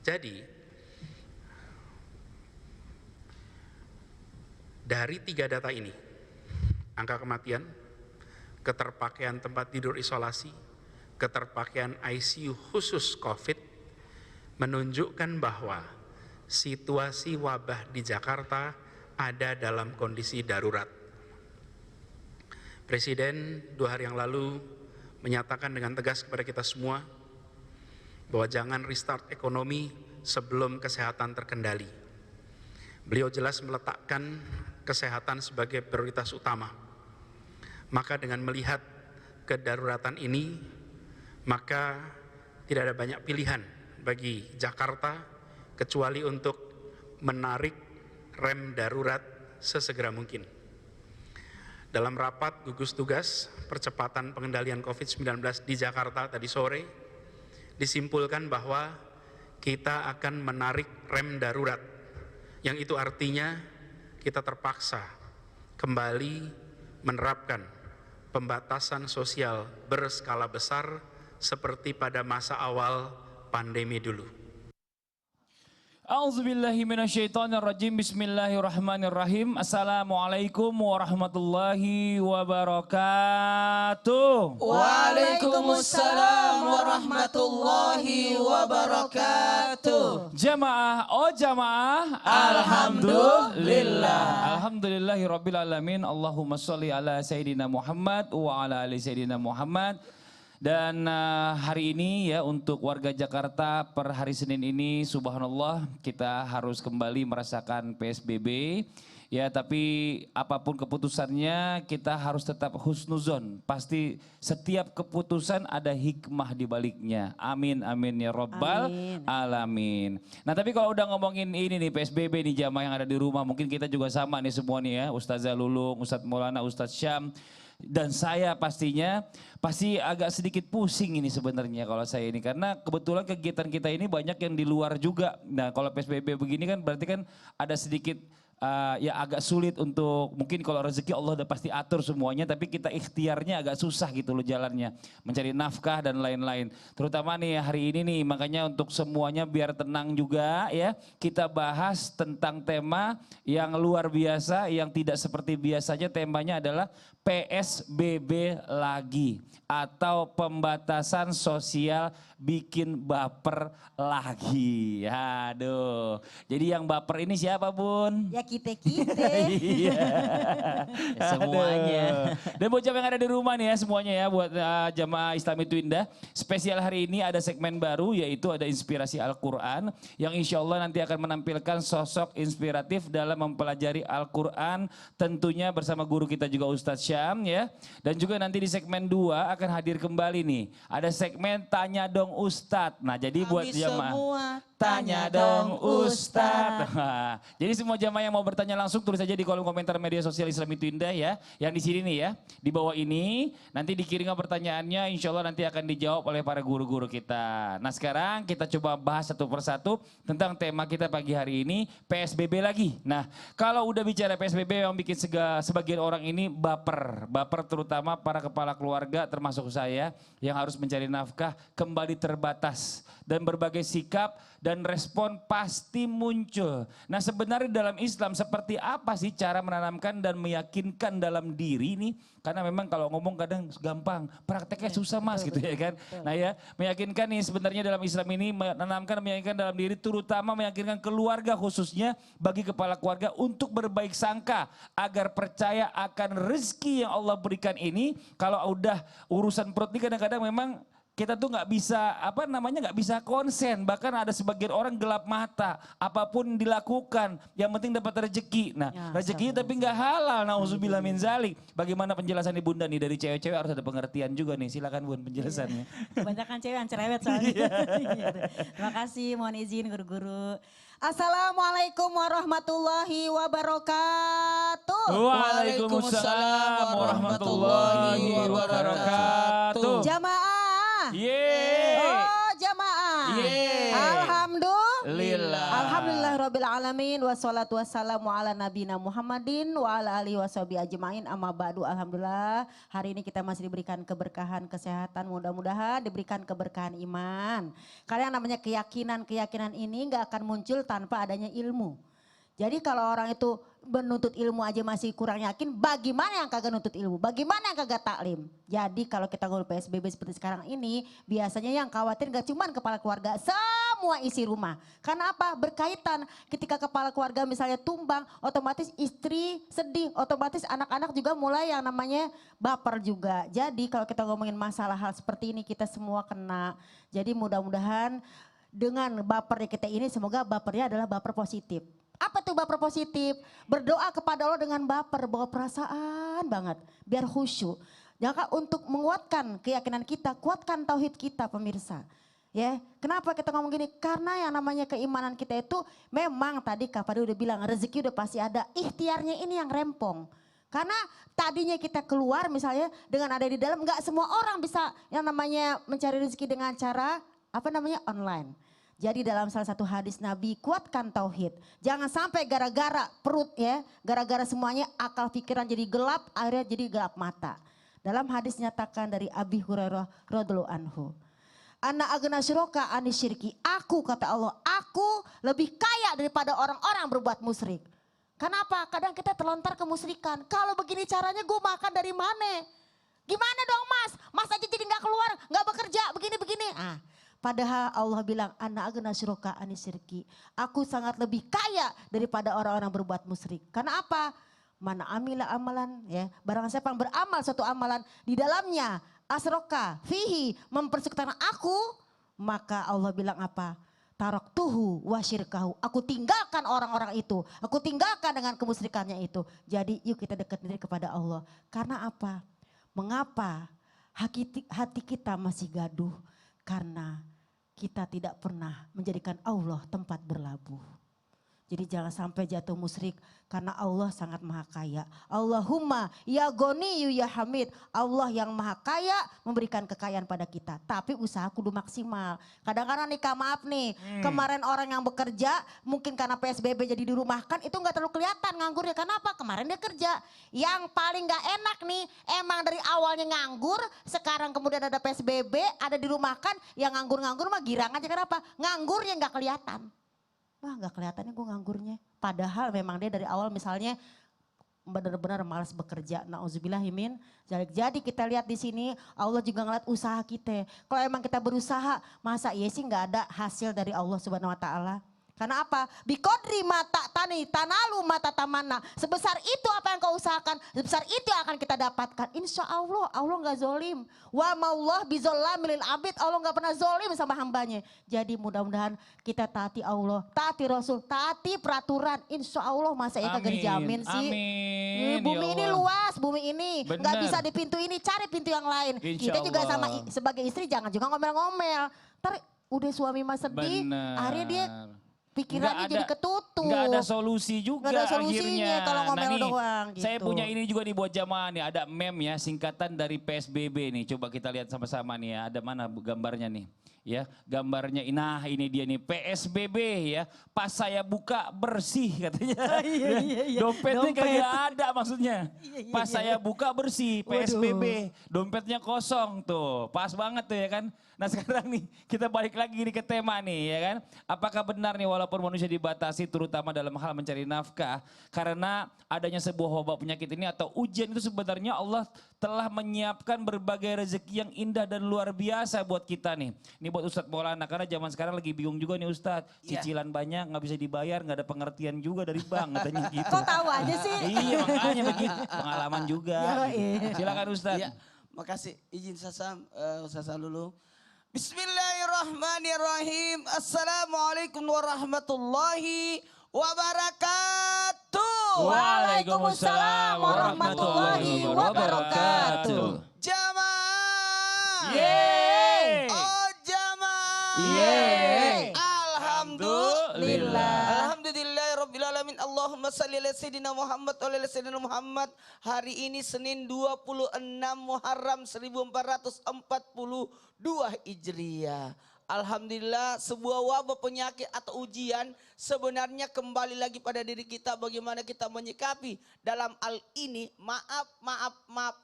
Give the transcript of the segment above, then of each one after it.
Jadi dari 3 data ini, angka kematian, keterpakaian tempat tidur isolasi, keterpakaian ICU khusus COVID, menunjukkan bahwa situasi wabah di Jakarta ada dalam kondisi darurat. Presiden 2 hari yang lalu menyatakan dengan tegas kepada kita semua bahwa jangan restart ekonomi sebelum kesehatan terkendali. Beliau jelas meletakkan kesehatan sebagai prioritas utama. Maka dengan melihat kedaruratan ini, maka tidak ada banyak pilihan bagi Jakarta kecuali untuk menarik rem darurat sesegera mungkin. Dalam rapat gugus tugas percepatan pengendalian COVID-19 di Jakarta tadi sore, disimpulkan bahwa kita akan menarik rem darurat, yang itu artinya kita terpaksa kembali menerapkan pembatasan sosial berskala besar seperti pada masa awal pandemi dulu. A'udzubillahi minasyaitonirrajim. Bismillahirrahmanirrahim. Assalamualaikum warahmatullahi wabarakatuh. Waalaikumsalam warahmatullahi wabarakatuh. Jamaah, oh jamaah, Alhamdulillah. Alhamdulillahirabbil alamin. Allahumma sholli ala sayidina Muhammad wa ala ali sayidina Muhammad. Dan hari ini ya untuk warga Jakarta per hari Senin ini subhanallah kita harus kembali merasakan PSBB. Ya tapi apapun keputusannya kita harus tetap husnuzon. Pasti setiap keputusan ada hikmah di baliknya. Amin amin ya rabbal alamin. Nah tapi kalau udah ngomongin ini nih PSBB nih jamaah yang ada di rumah, mungkin kita juga sama nih semua nih ya. Ustazah Lulung, Ustadz Maulana, Ustadz Syam. Dan saya pastinya pasti agak sedikit pusing ini sebenarnya kalau saya ini. Karena kebetulan kegiatan kita ini banyak yang di luar juga. Nah kalau PSBB begini kan berarti kan ada sedikit ya agak sulit untuk, mungkin kalau rezeki Allah udah pasti atur semuanya. Tapi kita ikhtiarnya agak susah gitu loh jalannya. Mencari nafkah dan lain-lain. Terutama nih hari ini nih, makanya untuk semuanya biar tenang juga ya. Kita bahas tentang tema yang luar biasa, yang tidak seperti biasanya. Temanya adalah PSBB lagi atau pembatasan sosial bikin baper lagi. Aduh. Jadi yang baper ini siapa Bun? Ya kita-kita. Iya. Semuanya. Dan buat jamaah yang ada di rumah nih ya semuanya ya, buat jamaah Islami Twindah. Spesial hari ini ada segmen baru yaitu ada inspirasi Al-Quran. Yang insya Allah nanti akan menampilkan sosok inspiratif dalam mempelajari Al-Quran. Tentunya bersama guru kita juga Ustadz Syam ya. Dan juga nanti di segmen 2 akan hadir kembali nih. Ada segmen Tanya Dong Ustadz. Nah jadi buat jamaah Tanya Dong Ustadz. Nah, jadi semua jamaah yang mau bertanya langsung tulis aja di kolom komentar media sosial Islami Twindah ya. Yang di sini nih ya, di bawah ini nanti dikirim pertanyaannya, insya Allah nanti akan dijawab oleh para guru-guru kita. Nah sekarang kita coba bahas satu persatu tentang tema kita pagi hari ini, PSBB lagi. Nah kalau udah bicara PSBB yang bikin sebagian orang ini baper. Baper terutama para kepala keluarga termasuk saya yang harus mencari nafkah kembali terbatas. Dan berbagai sikap dan respon pasti muncul. Nah sebenarnya dalam Islam seperti apa sih cara menanamkan dan meyakinkan dalam diri ini? Karena memang kalau ngomong kadang gampang, prakteknya susah mas gitu ya kan. Nah ya meyakinkan nih sebenarnya dalam Islam ini menanamkan, meyakinkan dalam diri, terutama meyakinkan keluarga khususnya bagi kepala keluarga untuk berbaik sangka. Agar percaya akan rezeki yang Allah berikan ini. Kalau udah urusan perut ini kadang-kadang memang kita tuh nggak bisa nggak bisa konsen, bahkan ada sebagian orang gelap mata, apapun dilakukan yang penting dapat rezeki. Nah ya, rezekinya tapi nggak halal, nauzubillah min zalik. Bagaimana penjelasan Bunda nih dari cewek-cewek, harus ada pengertian juga nih, silakan Bun penjelasannya. Kebanyakan cewek yang cerewet soalnya. Terima kasih, mohon izin guru-guru. Assalamualaikum warahmatullahi wabarakatuh. Waalaikumsalam warahmatullahi wabarakatuh. Jamaah. Yeay. Oh jamaah. Yeay. Alhamdulillah. Lillah. Alhamdulillahirabbil alamin wassalatu wassalamu ala nabiyina Muhammadin wa ala alihi washabihi ajmain amma ba'du. Alhamdulillah hari ini kita masih diberikan keberkahan kesehatan, mudah-mudahan diberikan keberkahan iman. Karena yang namanya keyakinan ini nggak akan muncul tanpa adanya ilmu. Jadi kalau orang itu menuntut ilmu aja masih kurang yakin, bagaimana yang kagak nuntut ilmu? Bagaimana yang kagak taklim? Jadi kalau kita ngomong PSBB seperti sekarang ini, biasanya yang khawatir gak cuma kepala keluarga, semua isi rumah. Karena apa? Berkaitan ketika kepala keluarga misalnya tumbang, otomatis istri sedih, otomatis anak-anak juga mulai yang namanya baper juga. Jadi kalau kita ngomongin masalah hal seperti ini kita semua kena. Jadi mudah-mudahan dengan bapernya kita ini semoga bapernya adalah baper positif. Apa tuh baper positif? Berdoa kepada Allah dengan baper, bawa perasaan banget. Biar khusyuk. Jangan untuk menguatkan keyakinan kita, kuatkan tauhid kita pemirsa. Ya, kenapa kita ngomong gini? Karena yang namanya keimanan kita itu memang tadi Kak Fadil udah bilang rezeki udah pasti ada. Ikhtiarnya ini yang rempong. Karena tadinya kita keluar misalnya dengan ada di dalam, nggak semua orang bisa yang namanya mencari rezeki dengan cara apa namanya online. Jadi dalam salah satu hadis Nabi, kuatkan tauhid. Jangan sampai gara-gara perut ya, gara-gara semuanya akal pikiran jadi gelap, akhirnya jadi gelap mata. Dalam hadis nyatakan dari Abi Hurairah radhiyallahu anhu. Ana agna syuraka anis syirki. Aku kata Allah, aku lebih kaya daripada orang-orang berbuat musyrik. Kenapa? Kadang kita terlontar ke musyrikan. Kalau begini caranya gue makan dari mana? Gimana dong mas? Mas aja jadi gak keluar, gak bekerja, begini-begini. Padahal Allah bilang ana agna syuraka anis syirki. Aku sangat lebih kaya daripada orang-orang berbuat musyrik. Karena apa? Mana amila amalan ya. Barang siapa yang beramal suatu amalan di dalamnya asroka fihi mempersekutukan aku. Maka Allah bilang apa? Taraktuhu wa syirkahu. Aku tinggalkan orang-orang itu. Aku tinggalkan dengan kemusyrikannya itu. Jadi yuk kita dekat diri kepada Allah. Karena apa? Mengapa hati kita masih gaduh? Karena kita tidak pernah menjadikan Allah tempat berlabuh. Jadi jangan sampai jatuh musyrik karena Allah sangat maha kaya. Allahumma ya goniyu ya hamid. Allah yang maha kaya memberikan kekayaan pada kita. Tapi usaha kudu maksimal. Kadang-kadang nih Kak maaf nih. Kemarin orang yang bekerja mungkin karena PSBB jadi dirumahkan itu gak terlalu kelihatan nganggurnya. Kenapa? Kemarin dia kerja. Yang paling gak enak nih emang dari awalnya nganggur. Sekarang kemudian ada PSBB ada dirumahkan. Yang nganggur-nganggur mah girang aja. Kenapa? Nganggurnya gak kelihatan. Wah gak kelihatannya gue nganggurnya. Padahal memang dia dari awal misalnya benar-benar malas bekerja. Nauzubillahimin. Jadi kita lihat di sini Allah juga ngeliat usaha kita. Kalau emang kita berusaha masa iya sih gak ada hasil dari Allah Subhanahu Wa Taala. Karena apa? Bikodri mata tani tanalu mata tamana. Sebesar itu apa yang kau usahakan, sebesar itu yang akan kita dapatkan. Insya Allah, Allah gak zolim. Wa maullah bizollamilil abid. Allah gak pernah zolim sama hambanya. Jadi mudah-mudahan kita taati Allah, taati Rasul, taati peraturan. Insya Allah masa ya kagak dijamin sih. Amin. Bumi Ya ini Allah. luas, bumi ini. Bener. Gak bisa di pintu ini, cari pintu yang lain. Insya Kita juga Allah. sama sebagai istri jangan juga ngomel-ngomel. Ntar udah suami mah sedih, Bener. akhirnya dia pikirannya jadi ketutup. Nggak ada solusi juga Nggak ada solusinya akhirnya. kalau ngomel nih, doang gitu. saya punya ini juga nih buat jamaah nih. Ada meme ya singkatan dari PSBB nih. Coba kita lihat sama-sama nih ya. Ada mana gambarnya nih. Ya gambarnya, nah ini dia nih PSBB ya. Pas saya buka bersih katanya. Iya. Dompetnya Dompet. kagak ada maksudnya. Iya. Pas saya buka bersih PSBB. Dompetnya kosong tuh. Pas banget tuh ya kan. Nah sekarang nih kita balik lagi nih ke tema nih ya kan. Apakah benar nih walaupun manusia dibatasi terutama dalam hal mencari nafkah. Karena adanya sebuah wabah penyakit ini atau ujian itu sebenarnya Allah telah menyiapkan berbagai rezeki yang indah dan luar biasa buat kita nih. Ini buat Ustadz Maulana karena zaman sekarang lagi bingung juga nih Ustadz. Cicilan banyak nggak bisa dibayar, nggak ada pengertian juga dari bank katanya gitu. Kok tahu aja sih? Iya makanya begitu, pengalaman juga. Yoi. Silakan Ustadz. Ya, makasih. Izin Sasam, Sasa dulu. Bismillahirrahmanirrahim. Assalamualaikum warahmatullahi wabarakatuh. Waalaikumsalam warahmatullahi wabarakatuh. Jamaah. Yeay. Oh jamaah. Yeay. Alhamdulillah. Alhamdulillahirabbil alamin. Allahumma shalli ala sayyidina Muhammad wa ala sayyidina Muhammad. Hari ini Senin 26 Muharram 1442 Hijriah. Alhamdulillah sebuah wabah penyakit atau ujian sebenarnya kembali lagi pada diri kita bagaimana kita menyikapi dalam hal ini. Maaf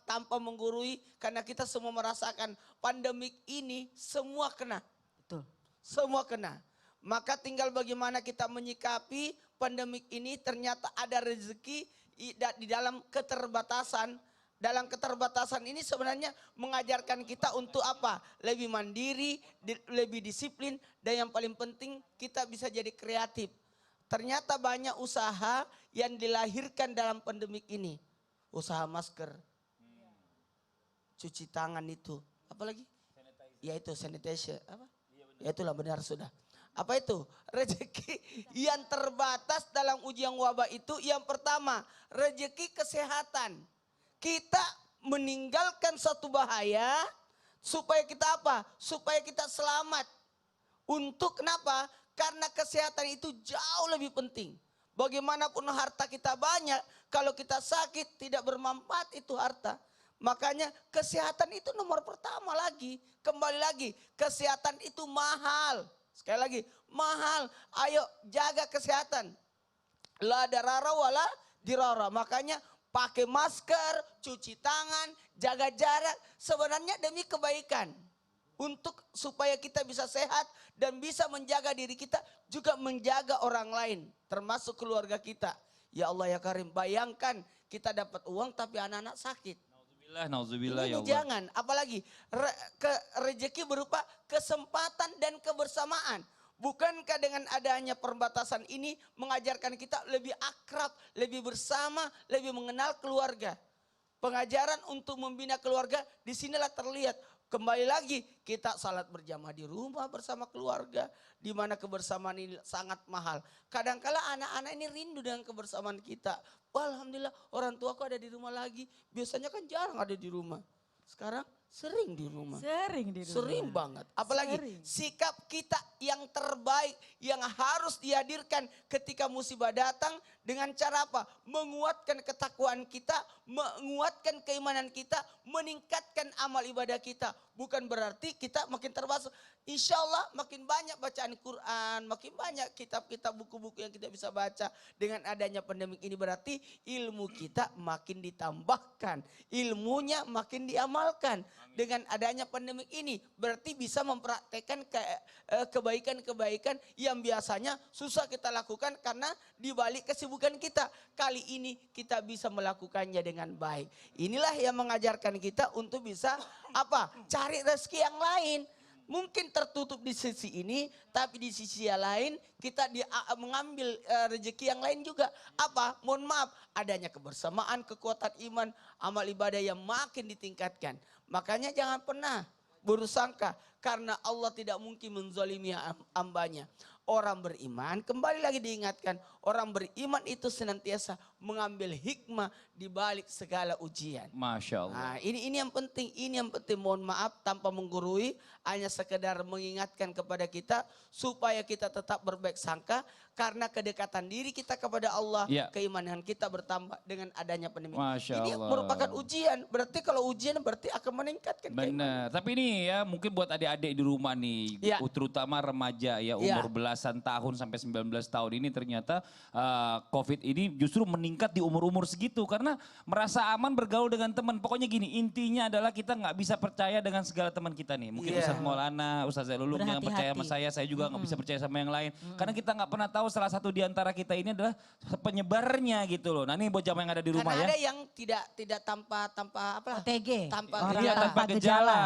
tanpa menggurui karena kita semua merasakan pandemik ini semua kena. Betul. Semua kena. Maka tinggal bagaimana kita menyikapi pandemik ini. Ternyata ada rezeki di dalam keterbatasan. Dalam keterbatasan ini sebenarnya mengajarkan kita untuk apa? Lebih mandiri, lebih disiplin, dan yang paling penting kita bisa jadi kreatif. Ternyata banyak usaha yang dilahirkan dalam pandemik ini. Usaha masker, cuci tangan itu, apalagi? Yaitu sanitizer, apa? Ya itulah benar sudah. Apa itu? Rezeki yang terbatas dalam ujian wabah itu yang pertama, rezeki kesehatan. Kita meninggalkan satu bahaya supaya kita apa? Supaya kita selamat. Untuk kenapa? Karena kesehatan itu jauh lebih penting. Bagaimanapun harta kita banyak, kalau kita sakit tidak bermanfaat itu harta. Makanya kesehatan itu nomor pertama lagi. Kembali lagi, kesehatan itu mahal. Sekali lagi, mahal. Ayo jaga kesehatan. La darara wala dirara. Makanya pakai masker, cuci tangan, jaga jarak. Sebenarnya demi kebaikan. Untuk supaya kita bisa sehat dan bisa menjaga diri kita. Juga menjaga orang lain. Termasuk keluarga kita. Ya Allah ya Karim, bayangkan kita dapat uang tapi anak-anak sakit. Nauzubillah ya Ini Allah. jangan, apalagi rezeki berupa kesempatan dan kebersamaan. Bukankah dengan adanya perbatasan ini mengajarkan kita lebih akrab, lebih bersama, lebih mengenal keluarga. Pengajaran untuk membina keluarga disinilah terlihat. Kembali lagi kita salat berjamaah di rumah bersama keluarga. Di mana kebersamaan ini sangat mahal. Kadangkala anak-anak ini rindu dengan kebersamaan kita. Alhamdulillah orang tuaku ada di rumah lagi. Biasanya kan jarang ada di rumah. Sekarang sering di rumah. Sering di rumah. Sering banget. Apalagi Sering. sikap kita yang terbaik yang harus dihadirkan ketika musibah datang dengan cara apa? Menguatkan ketakwaan kita, menguatkan keimanan kita, meningkatkan amal ibadah kita. Bukan berarti kita makin terbasuh. Insya Allah makin banyak bacaan Quran, makin banyak kitab-kitab buku-buku yang kita bisa baca. Dengan adanya pandemi ini berarti ilmu kita makin ditambahkan. Ilmunya makin diamalkan. Dengan adanya pandemi ini berarti bisa mempraktekkan kebaikan-kebaikan yang biasanya susah kita lakukan karena dibalik kesibukan kita. Kali ini kita bisa melakukannya dengan baik. Inilah yang mengajarkan kita untuk bisa apa? Cari rezeki yang lain. Mungkin tertutup di sisi ini, tapi di sisi yang lain kita mengambil rezeki yang lain juga. Apa? Mohon maaf, adanya kebersamaan, kekuatan iman, amal ibadah yang makin ditingkatkan. Makanya jangan pernah bersangka karena Allah tidak mungkin menzalimi hambanya. Orang beriman, kembali lagi diingatkan, orang beriman itu senantiasa mengambil hikmah di balik segala ujian. Masya Allah. Nah, ini yang penting, mohon maaf tanpa menggurui, hanya sekedar mengingatkan kepada kita supaya kita tetap berbaik sangka karena kedekatan diri kita kepada Allah, Ya. keimanan kita bertambah dengan adanya pandemi. Masya Ini Allah. merupakan ujian, berarti kalau ujian berarti akan meningkatkan keimanan. Benar. Tapi ini ya mungkin buat adik-adik di rumah nih, Ya. terutama remaja ya umur belasan tahun sampai 19 tahun ini ternyata COVID ini justru meningkat di umur-umur segitu karena merasa aman bergaul dengan teman. Pokoknya gini, intinya adalah kita nggak bisa percaya dengan segala teman kita nih. Mungkin Iya. Ustadz Maulana, Ustadz Zailulung yang percaya sama saya juga nggak bisa percaya sama yang lain. Karena kita nggak pernah tahu salah satu di antara kita ini adalah penyebarnya gitu loh. Nah ini buat jamaah yang ada di rumah Karena ya. ada yang tidak tanpa apa? OTG. Tanpa Orang Iya, gejala. tanpa gejala.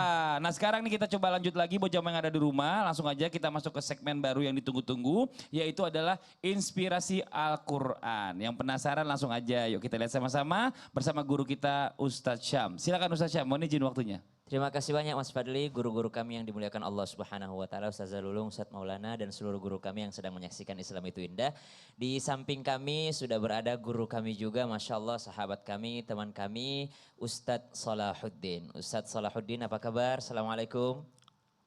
Nah sekarang nih kita coba lanjut lagi buat jamaah yang ada di rumah. Langsung aja kita masuk ke segmen baru yang ditunggu-tunggu. Yaitu adalah Inspirasi Al-Quran. Yang penasaran langsung aja yuk kita lihat sama-sama bersama guru kita Ustadz Syam. Silakan Ustadz Syam, mohon izin waktunya. Terima kasih banyak Mas Fadli, guru-guru kami yang dimuliakan Allah Subhanahu wa taala, Ustaz Zalulung, Ustaz Maulana dan seluruh guru kami yang sedang menyaksikan Islam itu Indah. Di samping kami sudah berada guru kami juga, Masya Allah, sahabat kami, teman kami, Ustadz Salahuddin. Ustadz Salahuddin apa kabar? Assalamualaikum.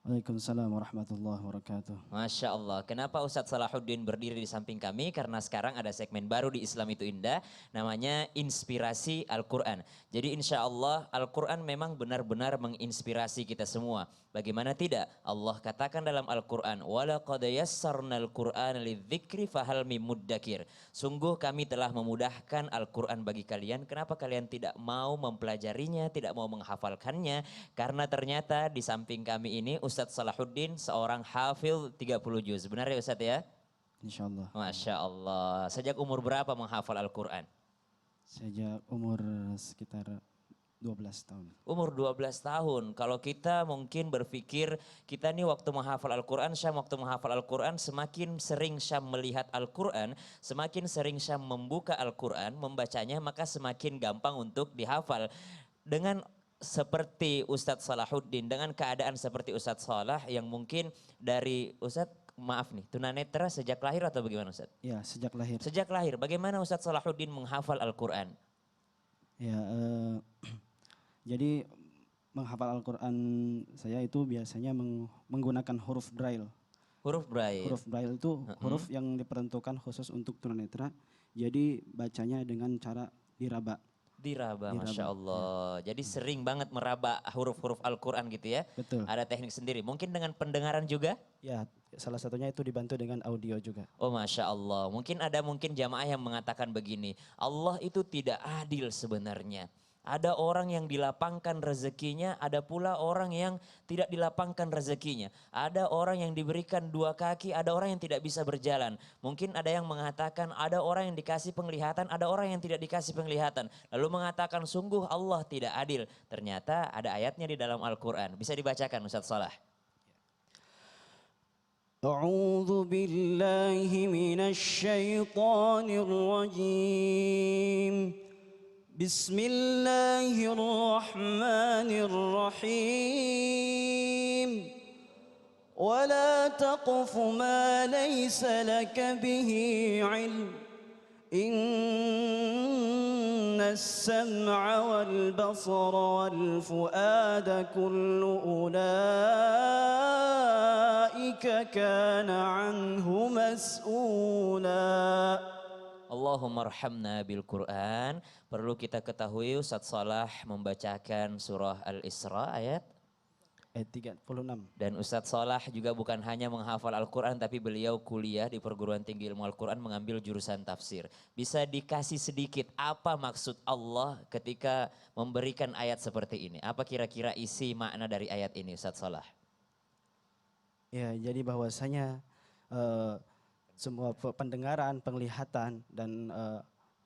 Waalaikumsalam warahmatullahi wabarakatuh. Masya Allah. Kenapa Ustadz Salahuddin berdiri di samping kami? Karena sekarang ada segmen baru di Islam itu Indah. Namanya Inspirasi Al-Quran. Jadi insya Allah Al-Quran memang benar-benar menginspirasi kita semua. Bagaimana tidak? Allah katakan dalam Al-Quran. وَلَقَدْ يَسَّرْنَا الْقُرْآنَ لِلذِّكْرِ فَهَلْ مِن مُدَّكِرٍ. Sungguh kami telah memudahkan Al-Quran bagi kalian. Kenapa kalian tidak mau mempelajarinya, tidak mau menghafalkannya? Karena ternyata di samping kami ini Ustadz Salahuddin seorang hafil 30 juz. Benar ya Ustadz ya? Insyaallah. Masya Allah. Sejak umur berapa menghafal Al-Quran? Sejak umur sekitar 12 tahun. Umur 12 tahun. Kalau kita mungkin berpikir kita nih waktu menghafal Al-Quran, Syam waktu menghafal Al-Quran, semakin sering Syam melihat Al-Quran, semakin sering Syam membuka Al-Quran, membacanya, maka semakin gampang untuk dihafal. Dengan seperti Ustadz Salahuddin, dengan keadaan seperti Ustadz Salah yang mungkin dari Ustadz, maaf nih, tunanetra sejak lahir atau bagaimana Ustadz? Ya, sejak lahir. Sejak lahir, bagaimana Ustadz Salahuddin menghafal Al-Quran? Ya, jadi menghafal Al-Quran saya itu biasanya menggunakan huruf braille. Huruf Braille. Huruf braille itu huruf yang diperuntukkan khusus untuk tunanetra. Jadi bacanya dengan cara diraba. Diraba, Diraba, Masya Allah. Jadi sering banget meraba huruf-huruf Al-Quran gitu ya. Betul. Ada teknik sendiri. Mungkin dengan pendengaran juga? Ya, salah satunya itu dibantu dengan audio juga. Oh Masya Allah. Mungkin ada jamaah yang mengatakan begini. Allah itu tidak adil sebenarnya. Ada orang yang dilapangkan rezekinya, ada pula orang yang tidak dilapangkan rezekinya. Ada orang yang diberikan 2 kaki, ada orang yang tidak bisa berjalan. Mungkin ada yang mengatakan ada orang yang dikasih penglihatan, ada orang yang tidak dikasih penglihatan. Lalu mengatakan sungguh Allah tidak adil. Ternyata ada ayatnya di dalam Al-Quran. Bisa dibacakan Ustadz Salah. أعوذ بالله من الشيطان الرجيم بسم الله الرحمن الرحيم ولا تقف ما ليس لك به علم إن السمع والبصر والفؤاد كل أولئك كان عنه مسؤولا. Allahumma arhamna bil Quran. Perlu kita ketahui Ustadz Salah membacakan surah Al-Isra ayat 36. Dan Ustadz Salah juga bukan hanya menghafal Al-Quran, tapi beliau kuliah di perguruan tinggi ilmu Al-Quran mengambil jurusan tafsir. Bisa dikasih sedikit apa maksud Allah ketika memberikan ayat seperti ini? Apa kira-kira isi makna dari ayat ini Ustadz Salah? Ya, jadi bahwasanya semua pendengaran, penglihatan dan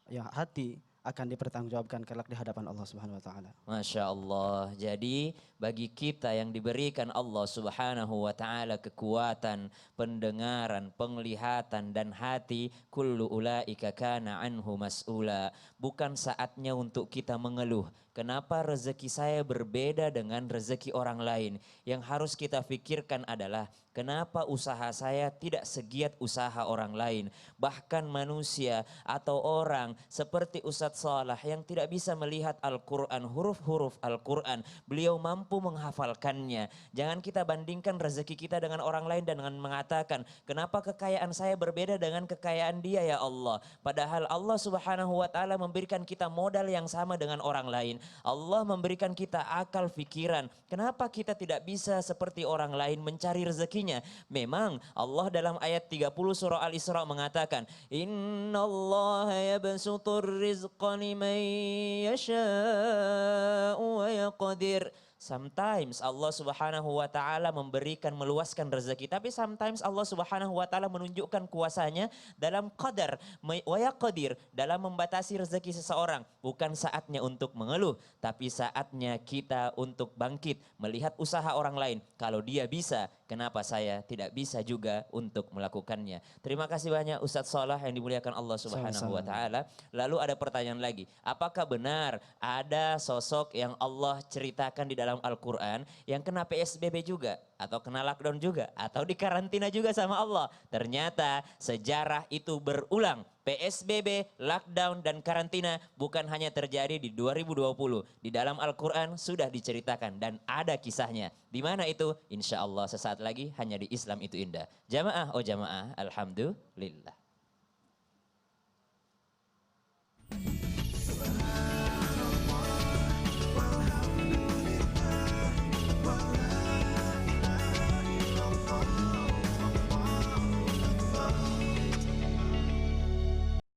ya hati akan dipertanggungjawabkan kelak di hadapan Allah Subhanahu wa taala. Masya Allah. Jadi bagi kita yang diberikan Allah Subhanahu wa taala kekuatan, pendengaran, penglihatan dan hati, kullu ulaika kana anhu mas'ula. Bukan saatnya untuk kita mengeluh. Kenapa rezeki saya berbeda dengan rezeki orang lain? Yang harus kita pikirkan adalah kenapa usaha saya tidak segiat usaha orang lain. Bahkan manusia atau orang seperti Ustadz Salah yang tidak bisa melihat Al-Quran, huruf-huruf Al-Quran. Beliau mampu menghafalkannya. Jangan kita bandingkan rezeki kita dengan orang lain dan dengan mengatakan kenapa kekayaan saya berbeda dengan kekayaan dia ya Allah. Padahal Allah Subhanahu wa taala memberikan kita modal yang sama dengan orang lain. Allah memberikan kita akal fikiran. Kenapa kita tidak bisa seperti orang lain mencari rezekinya? Memang Allah dalam ayat 30 surah Al-Isra mengatakan, Innallaha yabsutur rizqa liman yasha'u wa yaqdir. Sometimes Allah Subhanahu wa taala memberikan meluaskan rezeki, tapi sometimes Allah Subhanahu wa taala menunjukkan kuasanya dalam qadar wa yaqdir, dalam membatasi rezeki seseorang. Bukan saatnya untuk mengeluh, tapi saatnya kita untuk bangkit melihat usaha orang lain. Kalau dia bisa, kenapa saya tidak bisa juga untuk melakukannya? Terima kasih banyak Ustadz Salah yang dimuliakan Allah Subhanahu wa taala. Lalu ada pertanyaan lagi, apakah benar ada sosok yang Allah ceritakan di dalam dalam Al-Quran yang kena PSBB juga, atau kena lockdown juga, atau dikarantina juga sama Allah. Ternyata sejarah itu berulang. PSBB, lockdown, dan karantina bukan hanya terjadi di 2020. Di dalam Al-Quran sudah diceritakan dan ada kisahnya. Di mana itu? Insya Allah sesaat lagi hanya di Islam itu Indah. Jamaah, oh jamaah, alhamdulillah.